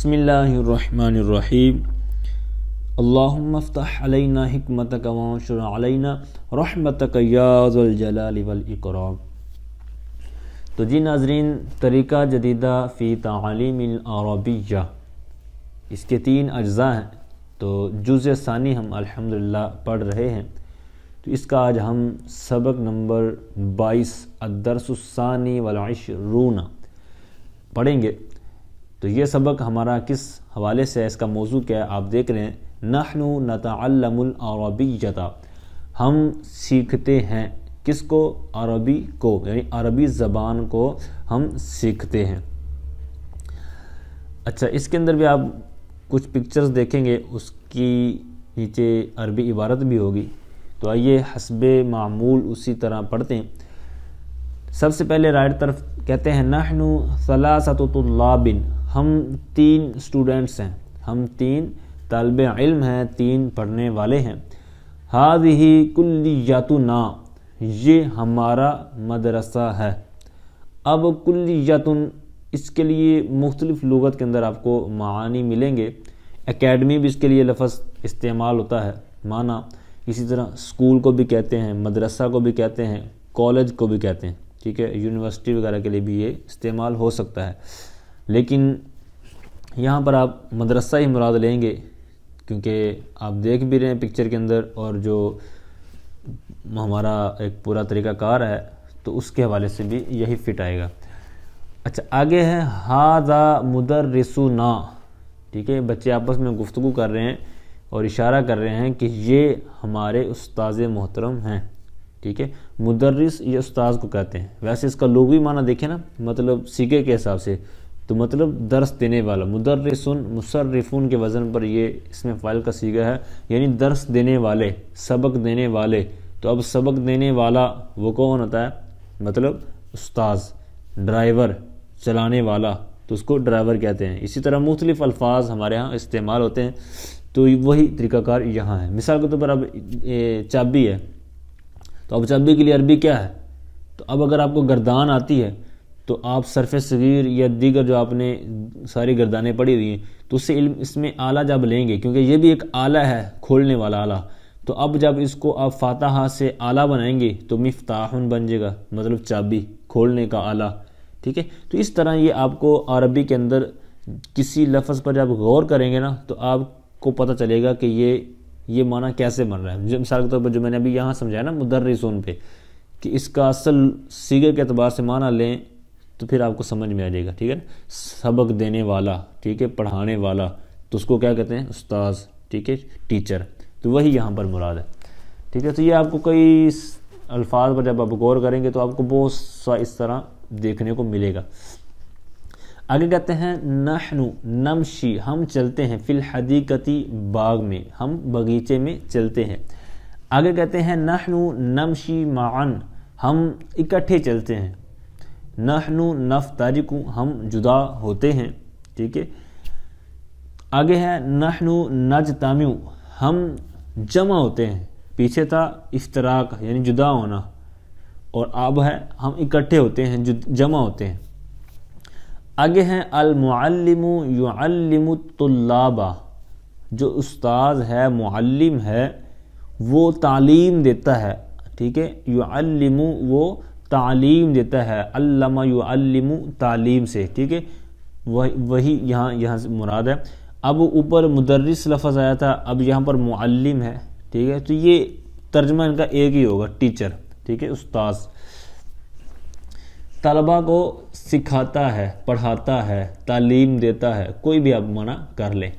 بسم اللہ الرحمن الرحیم اللہم افتح علینا حکمتک وانشر علینا رحمتک یا ذا الجلال والاکرام۔ تو جی ناظرین، طریقہ جدیدہ فی تعلیم العربیہ، اس کے 3 اجزاء ہیں۔ تو جزء ثانی ہم الحمدللہ پڑھ رہے ہیں۔ تو اس کا آج ہم سبق نمبر 22 الدرس الثانی والعشرون پڑھیں گے۔ تو یہ سبق ہمارا کس حوالے سے ہے، اس کا موضوع کیا ہے، آپ دیکھ رہے ہیں۔ نحن نتعلم العربیۃ، ہم سیکھتے ہیں کس کو؟ عربی کو، یعنی عربی زبان کو ہم سیکھتے ہیں۔ اچھا، اس کے اندر بھی آپ کچھ پکچرز دیکھیں گے، اس کی نیچے عربی عبارت بھی ہوگی۔ تو آئیے حسب معمول اسی طرح پڑھتے ہیں۔ سب سے پہلے رائٹ طرف کہتے ہیں نحن ثلاثۃ طلاب، ہم 3 اسٹوڈنٹس ہیں، ہم 3 طالب علم ہیں، 3 پڑھنے والے ہیں۔ ہذہ کلیتنا، یہ ہمارا مدرسہ ہے۔ اب کلیتن، اس کے لیے مختلف لغت کے اندر آپ کو معانی ملیں گے۔ اکیڈمی بھی اس کے لیے لفظ استعمال ہوتا ہے، معنی۔ اسی طرح اسکول کو بھی کہتے ہیں، مدرسہ کو بھی کہتے ہیں، کالج کو بھی کہتے ہیں، ٹھیک ہے، یونیورسٹی وغیرہ کے لیے بھی یہ استعمال ہو سکتا ہے۔ لیکن یہاں پر آپ مدرسہ ہی مراد لیں گے، کیونکہ آپ دیکھ بھی رہے ہیں پکچر کے اندر، اور جو ہمارا ایک پورا طریقہ کار ہے تو اس کے حوالے سے بھی یہی فٹ آئے گا۔ اچھا، آگے ہے ھذا مدرسنا، ٹھیک ہے، بچے آپس میں گفتگو کر رہے ہیں اور اشارہ کر رہے ہیں کہ یہ ہمارے استاذ محترم ہیں، ٹھیک ہے۔ مدرس یہ استاذ کو کہتے ہیں۔ ویسے اس کا لغوی معنی دیکھیں نا، مطلب سیغے کے حساب سے تو مطلب درس دینے والا، مدرسن مصرفون کے وزن پر یہ اس میں فاعل کا صیغہ ہے، یعنی درس دینے والے، سبق دینے والے۔ تو اب سبق دینے والا وہ کون ہوتا ہے؟ مطلب استاذ۔ ڈرائیور، چلانے والا، تو اس کو ڈرائیور کہتے ہیں۔ اسی طرح مختلف الفاظ ہمارے ہاں استعمال ہوتے ہیں، تو وہی طریقہ کار یہاں ہے۔ مثال کے طور پر اب چابی ہے، تو اب چابی کے لیے عربی کیا ہے؟ تو اب اگر آپ کو گردان آتی ہے تو آپ صرف صغیر یا دیگر جو آپ نے ساری گردانیں پڑھی ہوئی ہیں تو اس سے علم، اس میں آلہ جب لیں گے، کیونکہ یہ بھی ایک آلہ ہے، کھولنے والا آلہ، تو اب جب اس کو آپ فاتحہ سے آلہ بنائیں گے تو مفتاحن بن جائے گا، مطلب چابی، کھولنے کا آلہ، ٹھیک ہے۔ تو اس طرح یہ آپ کو عربی کے اندر کسی لفظ پر جب غور کریں گے نا تو آپ کو پتہ چلے گا کہ یہ معنی کیسے بن رہا ہے۔ مثال کے طور پر جو میں نے ابھی یہاں سمجھایا نا مدرسون پہ، کہ اس کا اصل صیغے کے اعتبار سے معنی لیں تو پھر آپ کو سمجھ میں آ جائے گا، ٹھیک ہے۔ سبق دینے والا، ٹھیک ہے، پڑھانے والا، تو اس کو کیا کہتے ہیں؟ استاذ، ٹھیک ہے، ٹیچر۔ تو وہی یہاں پر مراد ہے، ٹھیک ہے۔ تو یہ آپ کو کئی الفاظ پر جب آپ غور کریں گے تو آپ کو بہت سا اس طرح دیکھنے کو ملے گا۔ آگے کہتے ہیں نحن نمشی، ہم چلتے ہیں، فی الحدیقتی، باغ میں، ہم باغیچے میں چلتے ہیں۔ آگے کہتے ہیں نحن نمشی معا، ہم اکٹھے چلتے ہیں۔ نحن نفترق، ہم جدا ہوتے ہیں، ٹھیک ہے۔ آگے ہے نحن نجتمع، ہم جمع ہوتے ہیں۔ پیچھے تھا افتراق، یعنی جدا ہونا، اور اب ہے ہم اکٹھے ہوتے ہیں، جمع ہوتے ہیں۔ آگے ہیں المعلم یعلم الطلاب، جو استاذ ہے، معلم ہے، وہ تعلیم دیتا ہے، ٹھیک ہے۔ یعلم، وہ تعلیم دیتا ہے، علم یعلم، تعلیم سے، ٹھیک ہے، وہی یہاں سے مراد ہے۔ اب اوپر مدرس لفظ آیا تھا، اب یہاں پر معلم ہے، ٹھیک ہے۔ تو یہ ترجمہ ان کا ایک ہی ہوگا، ٹیچر، ٹھیک ہے، استاذ۔ طلبہ کو سکھاتا ہے، پڑھاتا ہے، تعلیم دیتا ہے، کوئی بھی آپ معنی کر لیں۔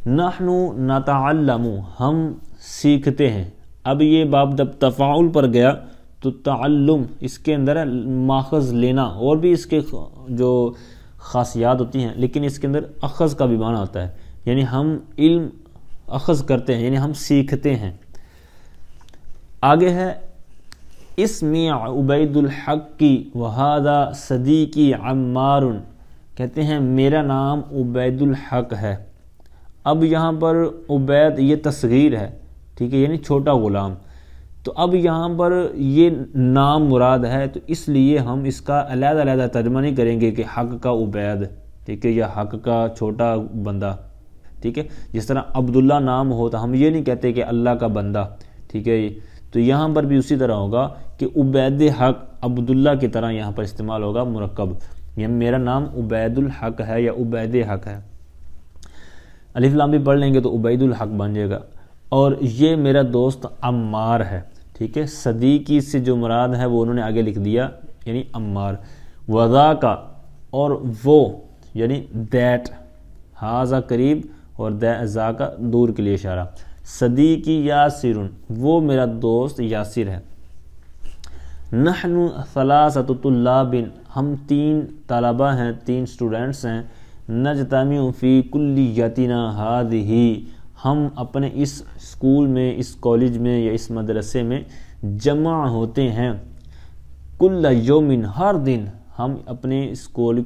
نحن نتعلم، ہم سیکھتے ہیں۔ اب یہ باب جب تفاعل پر گیا تو تعلم اس کے اندر ہے ماخذ لینا، اور بھی اس کے جو خاصیات ہوتی ہیں، لیکن اس کے اندر اخذ کا بھی معنی ہوتا ہے، یعنی ہم علم اخذ کرتے ہیں، یعنی ہم سیکھتے ہیں۔ آگے ہے اسمی عبید الحق وہذا صدیقی عمار، کہتے ہیں میرا نام عبید الحق ہے۔ اب یہاں پر عبید یہ تصغیر ہے، ٹھیک ہے، یعنی چھوٹا غلام۔ تو اب یہاں پر یہ نام مراد ہے، تو اس لیے ہم اس کا علیحدہ ترجمہ نہیں کریں گے کہ حق کا عبید، ٹھیک ہے، یا حق کا چھوٹا بندہ، ٹھیک ہے، جس طرح عبداللہ نام ہوتا، ہم یہ نہیں کہتے کہ اللہ کا بندہ، ٹھیک ہے، تو یہاں پر بھی اسی طرح ہوگا کہ عبید حق عبداللہ کی طرح یہاں پر استعمال ہوگا مرکب، یہ میرا نام عبید الحق ہے یا عبید حق ہے، الف لام بھی پڑھ لیں گے تو عبید الحق بن جائے گا۔ اور یہ میرا دوست عمار ہے، ٹھیک ہے، صدیقی سے جو مراد ہے وہ انہوں نے آگے لکھ دیا یعنی عمار، وذا کا اور وہ یعنی دیٹ، ہاذا قریب اور ذا کا دور کے لیے اشارہ، صدیقی یاسر وہ میرا دوست یاسر ہے، نحن ثلاثۃ طلاب ہم 3 طلبہ ہیں، 3 اسٹوڈنٹس ہیں، نجتمع فی کلیتنا ہذہ ہم اپنے اس اسکول میں، اس کالج میں یا اس مدرسے میں جمع ہوتے ہیں، کل یوم ہر دن ہم اپنے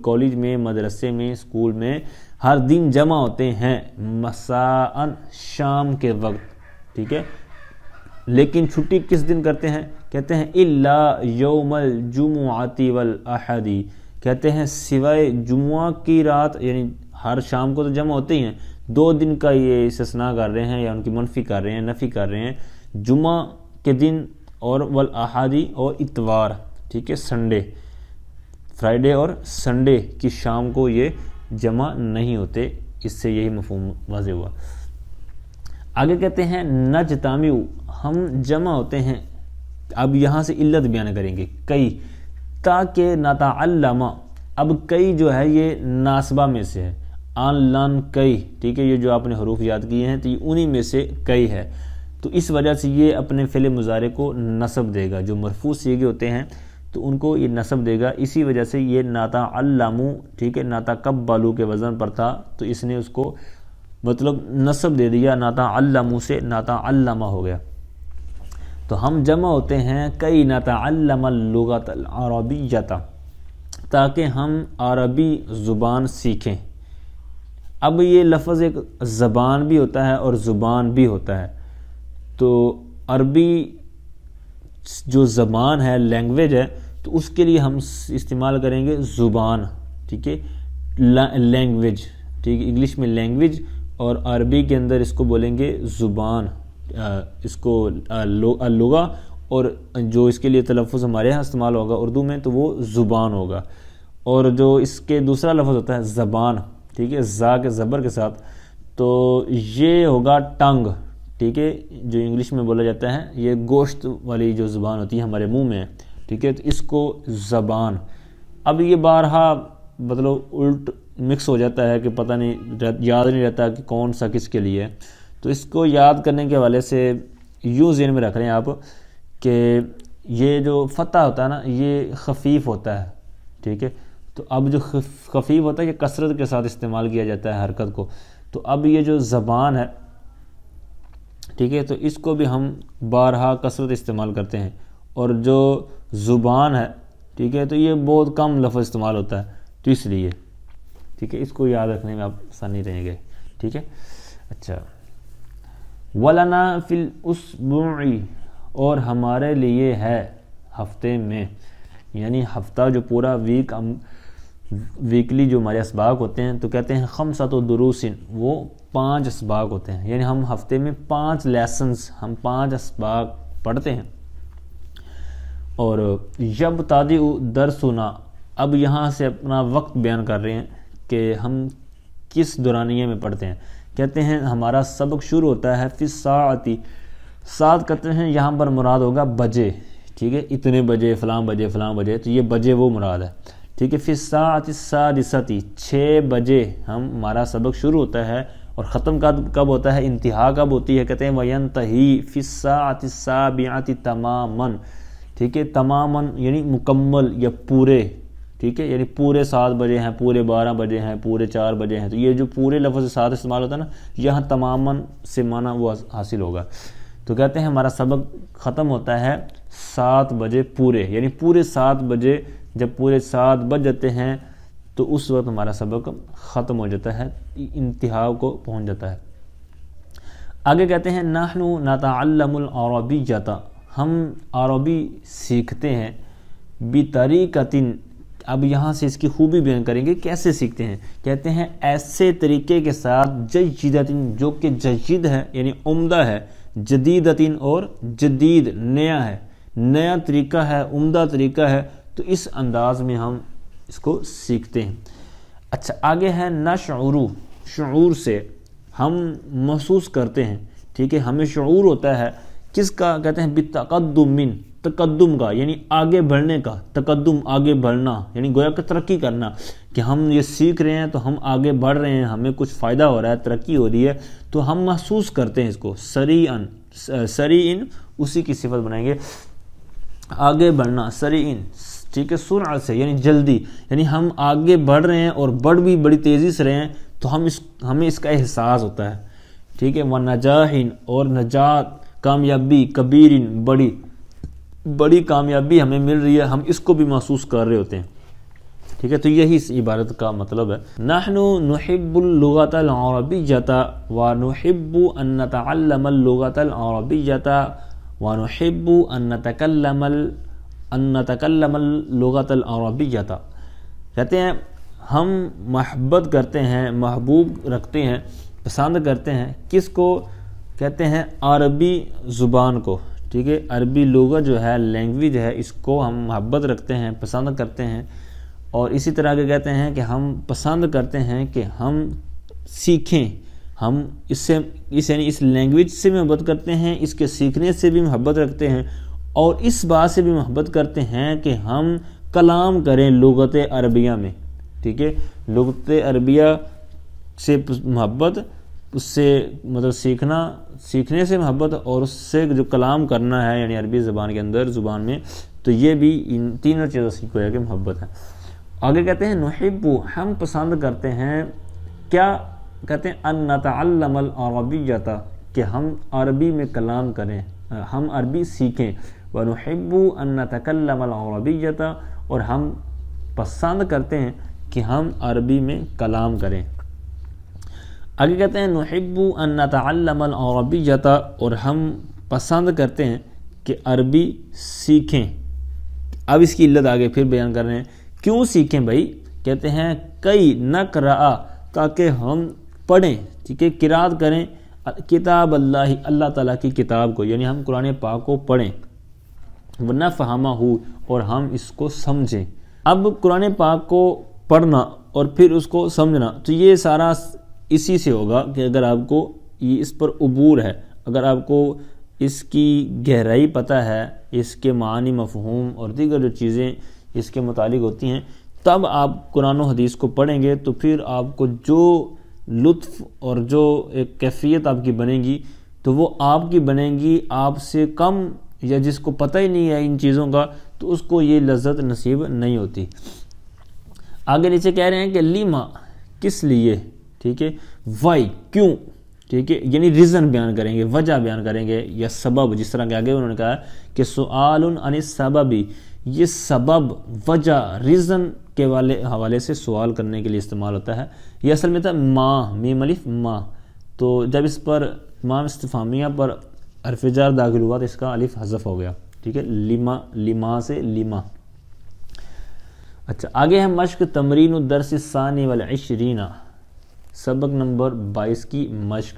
کالج میں، مدرسے میں، اسکول میں ہر دن جمع ہوتے ہیں، مساء شام کے وقت، ٹھیک ہے، لیکن چھٹی کس دن کرتے ہیں؟ کہتے ہیں الا یوم الجمعۃ والاحد، کہتے ہیں سوائے جمعہ کی رات، یعنی ہر شام کو تو جمع ہوتے ہی ہیں، 2 دن کا یہ استثناء کر رہے ہیں یا ان کی منفی کر رہے ہیں، نفی کر رہے ہیں، جمعہ کے دن اور والاحادی اور اتوار، ٹھیک ہے، سنڈے، فرائیڈے اور سنڈے کی شام کو یہ جمع نہیں ہوتے، اس سے یہی مفہوم واضح ہوا۔ آگے کہتے ہیں نجتمع ہم جمع ہوتے ہیں، اب یہاں سے علت بیان کریں گے، کئی، تاکہ نتعلم، اب کئی جو ہے یہ ناسبہ میں سے ہے، آن لان کئی، ٹھیک ہے، یہ جو آپ نے حروف یاد کیے ہیں تو یہ انہی میں سے کئی ہے، تو اس وجہ سے یہ اپنے فعل مضارع کو نصب دے گا، جو مرفوع صیغے ہوتے ہیں تو ان کو یہ نصب دے گا، اسی وجہ سے یہ نتعلم، ٹھیک ہے، نتقبل کے وزن پر تھا تو اس نے اس کو مطلب نصب دے دیا، نتعلم سے نتعلم ہو گیا، تو ہم جمع ہوتے ہیں کئی نتعلم اللغۃ العربیۃ، تاکہ ہم عربی زبان سیکھیں۔ اب یہ لفظ ایک زبان بھی ہوتا ہے اور زبان بھی ہوتا ہے، تو عربی جو زبان ہے، لینگویج ہے، تو اس کے لیے ہم استعمال کریں گے زبان، ٹھیک ہے، لینگویج، ٹھیک ہے، انگلش میں لینگویج اور عربی کے اندر اس کو بولیں گے زبان، اس کو اللغہ، اور جو اس کے لیے تلفظ ہمارے یہاں استعمال ہوگا اردو میں تو وہ زبان ہوگا، اور جو اس کے دوسرا لفظ ہوتا ہے زبان، ٹھیک ہے، زا کے زبر کے ساتھ، تو یہ ہوگا ٹنگ، ٹھیک ہے، جو انگلش میں بولا جاتا ہے، یہ گوشت والی جو زبان ہوتی ہے ہمارے منہ میں، ٹھیک ہے، تو اس کو زبان، اب یہ بارہا مطلب الٹ مکس ہو جاتا ہے کہ پتہ نہیں، یاد نہیں رہتا کہ کون سا کس کے لیے، تو اس کو یاد کرنے کے حوالے سے یوں ذہن میں رکھ لیں آپ کہ یہ جو فتح ہوتا ہے نا یہ خفیف ہوتا ہے، ٹھیک ہے، تو اب جو خفیف ہوتا ہے یہ کثرت کے ساتھ استعمال کیا جاتا ہے حرکت کو، تو اب یہ جو زبان ہے، ٹھیک ہے، تو اس کو بھی ہم بارہا کثرت استعمال کرتے ہیں، اور جو زبان ہے، ٹھیک ہے، تو یہ بہت کم لفظ استعمال ہوتا ہے، تو اس لیے، ٹھیک ہے، اس کو یاد رکھنے میں آپ آسانی رہیں گے، ٹھیک ہے۔ اچھا، وَلَنَا فِي الْأُسْبُوعِ اور ہمارے لیے ہے ہفتے میں، یعنی ہفتہ جو پورا ویکلی جو ہمارے اسباق ہوتے ہیں تو کہتے ہیں خمسۃ دروس، وہ 5 اسباق ہوتے ہیں، یعنی ہم ہفتے میں 5 لیسنز، ہم 5 اسباق پڑھتے ہیں۔ اور یبتدئ درسنا، اب یہاں سے اپنا وقت بیان کر رہے ہیں کہ ہم کس دورانیے میں پڑھتے ہیں، کہتے ہیں ہمارا سبق شروع ہوتا ہے فی الساعۃ، ساتھ کہتے ہیں یہاں پر مراد ہوگا بجے، ٹھیک ہے، اتنے بجے، فلاں بجے، فلاں بجے، تو یہ بجے وہ مراد ہے، ٹھیک ہے، فی الساعۃ السادسۃ، 6 بجے ہمارا سبق شروع ہوتا ہے، اور ختم کب ہوتا ہے، انتہا کب ہوتی ہے، کہتے ہیں وینتہی فی الساعۃ السابعۃ تماماً، ٹھیک ہے، تماماً یعنی مکمل یا پورے، ٹھیک ہے، یعنی پورے 7 بجے ہیں، پورے 12 بجے ہیں، پورے 4 بجے ہیں، تو یہ جو پورے لفظ ساتھ استعمال ہوتا ہے نا، یہاں تماماً سے معنی وہ حاصل ہوگا، تو کہتے ہیں ہمارا سبق ختم ہوتا ہے 7 بجے پورے، یعنی پورے 7 بجے، جب پورے 7 بج جاتے ہیں تو اس وقت ہمارا سبق ختم ہو جاتا ہے، انتہا کو پہنچ جاتا ہے۔ آگے کہتے ہیں نحن نتعلم العربیۃ، ہم عربی سیکھتے ہیں، بطریقۃ، اب یہاں سے اس کی خوبی بیان کریں گے کیسے سیکھتے ہیں. کہتے ہیں ایسے طریقے کے ساتھ جیدتن جو کہ جید ہے یعنی عمدہ ہے، جدیدتن اور جدید نیا ہے، نیا طریقہ ہے، عمدہ طریقہ ہے، تو اس انداز میں ہم اس کو سیکھتے ہیں. اچھا آگے ہے نشعرو، شعور سے ہم محسوس کرتے ہیں. ٹھیک ہے، ہمیں شعور ہوتا ہے کس کا؟ کہتے ہیں بالتقدم، من تقدم کا یعنی آگے بڑھنے کا، تقدم آگے بڑھنا یعنی گویا کہ ترقی کرنا، کہ ہم یہ سیکھ رہے ہیں تو ہم آگے بڑھ رہے ہیں، ہمیں کچھ فائدہ ہو رہا ہے، ترقی ہو رہی ہے، تو ہم محسوس کرتے ہیں اس کو. سریعن، سریعن اسی کی صفت بنائیں گے، آگے بڑھنا، سریعن. ٹھیک ہے، سرعت سے یعنی جلدی، یعنی ہم آگے بڑھ رہے ہیں اور بڑھ بھی بڑی تیزی سے رہے ہیں تو ہمیں اس کا احساس ہوتا ہے. ٹھیک ہے، وَنَجَاحٍ اور نجات، کامیابی، کبیرن بڑی کامیابی ہمیں مل رہی ہے، ہم اس کو بھی محسوس کر رہے ہوتے ہیں. ٹھیک ہے، تو یہی اس عبارت کا مطلب ہے. نحن نحب اللغة العربية ونحب ان نتعلم اللغة العربية ونحب ان نتكلم اللغة العربية. کہتے ہیں ہم محبت کرتے ہیں، محبوب رکھتے ہیں، پسند کرتے ہیں کس کو؟ کہتے ہیں عربی زبان کو. ٹھیک ہے، عربی لغت جو ہے، لینگویج ہے، اس کو ہم محبت رکھتے ہیں، پسند کرتے ہیں. اور اسی طرح کے کہتے ہیں کہ ہم پسند کرتے ہیں کہ ہم سیکھیں، ہم یعنی اس لینگویج سے بھی محبت کرتے ہیں، اس کے سیکھنے سے بھی محبت رکھتے ہیں، اور اس بات سے بھی محبت کرتے ہیں کہ ہم کلام کریں لغت عربیہ میں. ٹھیک ہے، لغت عربیہ سے محبت، اس سے مطلب سیکھنے سے محبت، اور اس سے جو کلام کرنا ہے یعنی عربی زبان کے اندر زبان میں، تو یہ بھی ان تینوں چیزوں سے کوئی کہ محبت ہے. آگے کہتے ہیں نحب، ہم پسند کرتے ہیں کیا؟ کہتے ہیں ان نتعلم العربیۃ، کہ ہم عربی میں کلام کریں، ہم عربی سیکھیں. ونحب ان نتکلم العربیۃ، اور ہم پسند کرتے ہیں کہ ہم عربی میں کلام کریں. آگے کہتے ہیں نحب ان نتعلم العربیۃ، اور ہم پسند کرتے ہیں کہ عربی سیکھیں. اب اس کی علت آگے پھر بیان کر رہے ہیں، کیوں سیکھیں بھائی؟ کہتے ہیں کئی نقرأ، تاکہ ہم پڑھیں. ٹھیک ہے، قرات کریں کتاب اللہ تعالیٰ کی کتاب کو، یعنی ہم قرآن پاک کو پڑھیں. ونفہمہ، اور ہم اس کو سمجھیں. اب قرآن پاک کو پڑھنا اور پھر اس کو سمجھنا، تو یہ سارا اسی سے ہوگا کہ اگر آپ کو یہ اس پر عبور ہے، اگر آپ کو اس کی گہرائی پتہ ہے، اس کے معنی، مفہوم اور دیگر جو چیزیں اس کے متعلق ہوتی ہیں، تب آپ قرآن و حدیث کو پڑھیں گے تو پھر آپ کو جو لطف اور جو ایک کیفیت آپ کی بنے گی تو وہ آپ کی بنے گی. آپ سے کم یا جس کو پتہ ہی نہیں ہے ان چیزوں کا تو اس کو یہ لذت نصیب نہیں ہوتی. آگے نیچے کہہ رہے ہیں کہ لیما، کس لیے. ٹھیک ہے، وائی، کیوں. ٹھیک ہے، یعنی ریزن بیان کریں گے، وجہ بیان کریں گے، یا سبب، جس طرح کہ آگے انہوں نے کہا کہ سؤال عن السبب، یہ سبب، وجہ، ریزن کے حوالے سے سوال کرنے کے لیے استعمال ہوتا ہے. یہ اصل میں تھا ما، میم الف ما، تو جب اس پر مام استفہامیہ پر حرف جر داخل ہوا تو اس کا الف حذف ہو گیا. ٹھیک ہے، لما سے لیما. اچھا آگے ہے مشق تمرین الدرس الثانی والعشرین، سبق نمبر 22 کی مشق.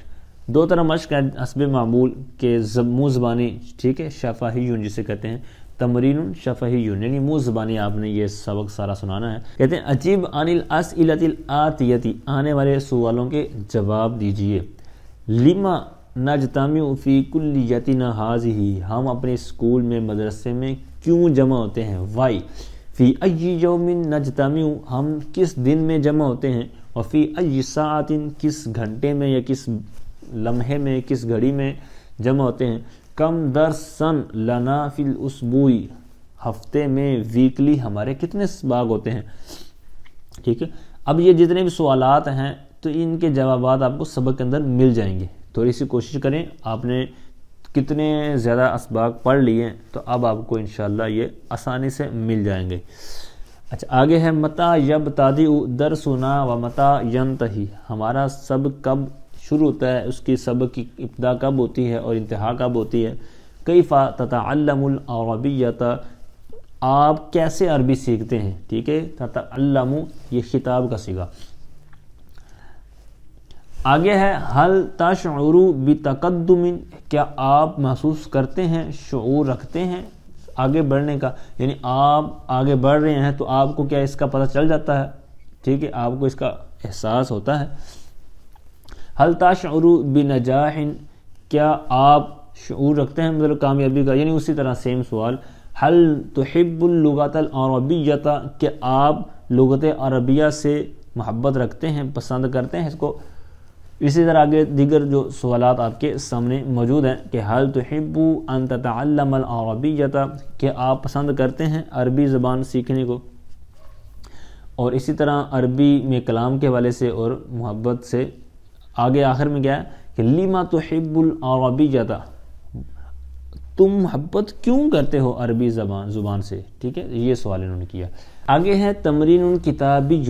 دو طرح مشق ہے حسب معمول کے، منہ زبانی. ٹھیک ہے، شفہیون جسے کہتے ہیں، تمرین شفہیون یعنی منہ زبانی آپ نے یہ سبق سارا سنانا ہے. کہتے ہیں اجیب عن الاسئلۃ الآتیۃ، آنے والے سوالوں کے جواب دیجئے. لما نجتمع فی کلیتنا ھذہ، ہم اپنے اسکول میں، مدرسے میں کیوں جمع ہوتے ہیں. وائی. فی ای یوم نجتمع، ہم کس دن میں جمع ہوتے ہیں. وفی ای ساعۃ، کس گھنٹے میں یا کس لمحے میں، کس گھڑی میں جمع ہوتے ہیں. کم درسن لنا فی الاسبوع، ہفتے میں، ویکلی ہمارے کتنے اسباق ہوتے ہیں. ٹھیک ہے، اب یہ جتنے بھی سوالات ہیں تو ان کے جوابات آپ کو سبق کے اندر مل جائیں گے. تھوڑی سی کوشش کریں، آپ نے کتنے زیادہ اسباق پڑھ لیے تو اب آپ کو انشاءاللہ یہ آسانی سے مل جائیں گے. اچھا آگے ہے متى یبتدئ درسنا و متى ینتہی، ہمارا سبق کب شروع ہوتا ہے، اس کی سبق کی ابتدا کب ہوتی ہے اور انتہا کب ہوتی ہے. کیف تتعلم العربیۃ، آپ کیسے عربی سیکھتے ہیں، ٹھیک ہے، تتعلموا یہ خطاب کا صیغہ۔ آگے ہے حل تشعر بتقدم، کیا آپ محسوس کرتے ہیں، شعور رکھتے ہیں آگے بڑھنے کا، یعنی آپ آگے بڑھ رہے ہیں تو آپ کو کیا اس کا پتہ چل جاتا ہے، ٹھیک ہے، آپ کو اس کا احساس ہوتا ہے۔ حل تشعر بنجاح، کیا آپ شعور رکھتے ہیں مطلب کامیابی کا، یعنی اسی طرح سیم سوال۔ حل تحب اللغۃ العربیۃ، کہ آپ لغت عربیہ سے محبت رکھتے ہیں، پسند کرتے ہیں اس کو۔ اسی طرح آگے دیگر جو سوالات آپ کے سامنے موجود ہیں کہ حل تحب ان تتعلم العربیۃ، کہ آپ پسند کرتے ہیں عربی زبان سیکھنے کو۔ اور اسی طرح عربی میں کلام کے حوالے سے اور محبت سے آگے آخر میں کیا ہے کہ لما تحب العربیۃ، تم محبت کیوں کرتے ہو عربی زبان سے، ٹھیک ہے، یہ سوال انہوں نے کیا۔ آگے ہے تمرین کتابی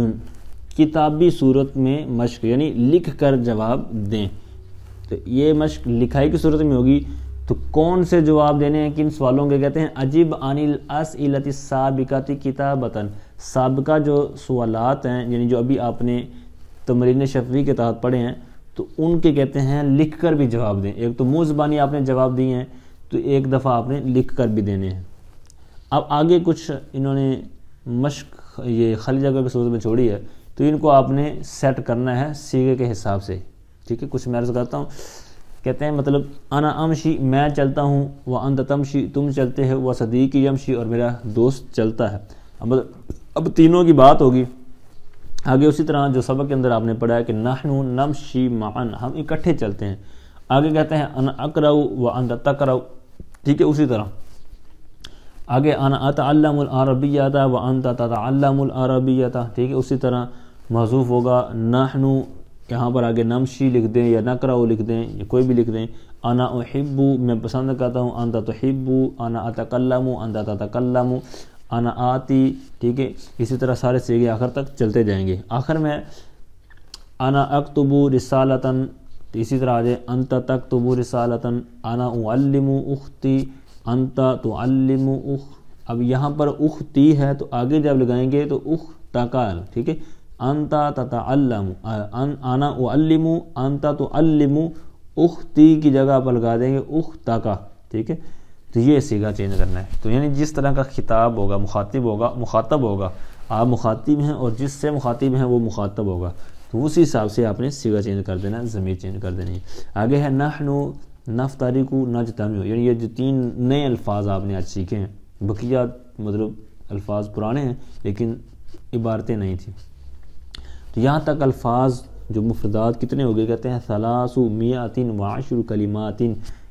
کتابی صورت میں مشق، یعنی لکھ کر جواب دیں۔ تو یہ مشق لکھائی کی صورت میں ہوگی، تو کون سے جواب دینے ہیں کن سوالوں کے، کہتے ہیں اجب عن الاسئلۃ السابقۃ کتابۃ، سابقہ جو سوالات ہیں یعنی جو ابھی آپ نے تمرین شفوی کے تحت پڑھے ہیں تو ان کے کہتے ہیں لکھ کر بھی جواب دیں۔ ایک تو منہ زبانی آپ نے جواب دیے ہیں تو ایک دفعہ آپ نے لکھ کر بھی دینے ہیں۔ اب آگے کچھ انہوں نے مشق یہ خالی جگہ کی صورت میں چھوڑی ہے، تو ان کو آپ نے سیٹ کرنا ہے صیغے کے حساب سے، ٹھیک ہے۔ کچھ میں عرض کرتا ہوں، کہتے ہیں مطلب انا امشی میں چلتا ہوں، وانت تمشی تم چلتے ہو، وصدیقی یمشی اور میرا دوست چلتا ہے۔ اب تینوں کی بات ہوگی۔ آگے اسی طرح جو سبق کے اندر آپ نے پڑھا ہے کہ نحن نمشی معا، ہم اکٹھے چلتے ہیں۔ آگے کہتے ہیں انا اقرأ وانت تقرأ، ٹھیک ہے، اسی طرح آگے انا اتعلم العربیۃ وانت تتعلم العربیۃ، ٹھیک ہے، اسی طرح محذوف ہوگا نحن، یہاں پر آگے نمشی لکھ دیں یا نقرأ لکھ دیں یا کوئی بھی لکھ دیں۔ انا احب میں پسند کرتا ہوں، انت تحب، انا اتکلم انت تتکلم، انا آتی، ٹھیک ہے، اسی طرح سارے صیغے آخر تک چلتے جائیں گے۔ آخر میں انا اکتب رسالتاً، اسی طرح آجائے انت تکتب رسالتاً، انا اعلم اختی انت تعلم اب یہاں پر اختی ہے تو آگے جب لگائیں گے تو اختکال، ٹھیک ہے، انت تتعلم، انا اعلم انت تعلم، اختی کی جگہ پر لگا دیں گے اختکا، ٹھیک ہے۔ تو یہ صیغہ چینج کرنا ہے، تو یعنی جس طرح کا خطاب ہوگا مخاطب ہوگا، آپ مخاطب ہیں اور جس سے مخاطب ہیں وہ مخاطب ہوگا، تو اسی حساب سے آپ نے صیغہ چینج کر دینا ہے، ضمیر چینج کر دینی ہے۔ آگے ہے نحن نفترق نجتمع، یعنی یہ جو تین نئے الفاظ آپ نے آج سیکھے ہیں، بقیہ مطلب الفاظ پرانے ہیں لیکن عبارتیں نہیں تھیں۔ تو یہاں تک الفاظ جو مفردات کتنے ہو گئے، کہتے ہیں 310 کلمات،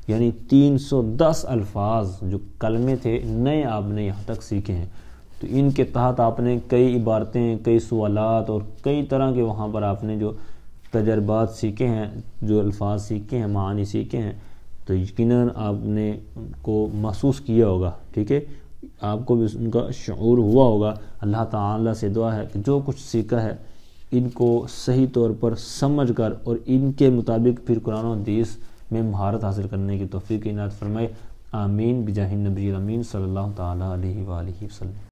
یعنی 310 الفاظ جو کلمے تھے نئے آپ نے یہاں تک سیکھے ہیں۔ تو ان کے تحت آپ نے کئی عبارتیں، کئی سوالات اور کئی طرح کے وہاں پر آپ نے جو تجربات سیکھے ہیں، جو الفاظ سیکھے ہیں، معانی سیکھے ہیں، تو یقیناً آپ نے ان کو محسوس کیا ہوگا، ٹھیک ہے، آپ کو بھی ان کا شعور ہوا ہوگا۔ اللہ تعالیٰ سے دعا ہے کہ جو کچھ سیکھا ہے ان کو صحیح طور پر سمجھ کر اور ان کے مطابق پھر قرآن و حدیث میں مہارت حاصل کرنے کی توفیق عنایت فرمائے۔ آمین بجاہ النبی الامین صلی اللہ تعالیٰ علیہ وآلہ وسلم۔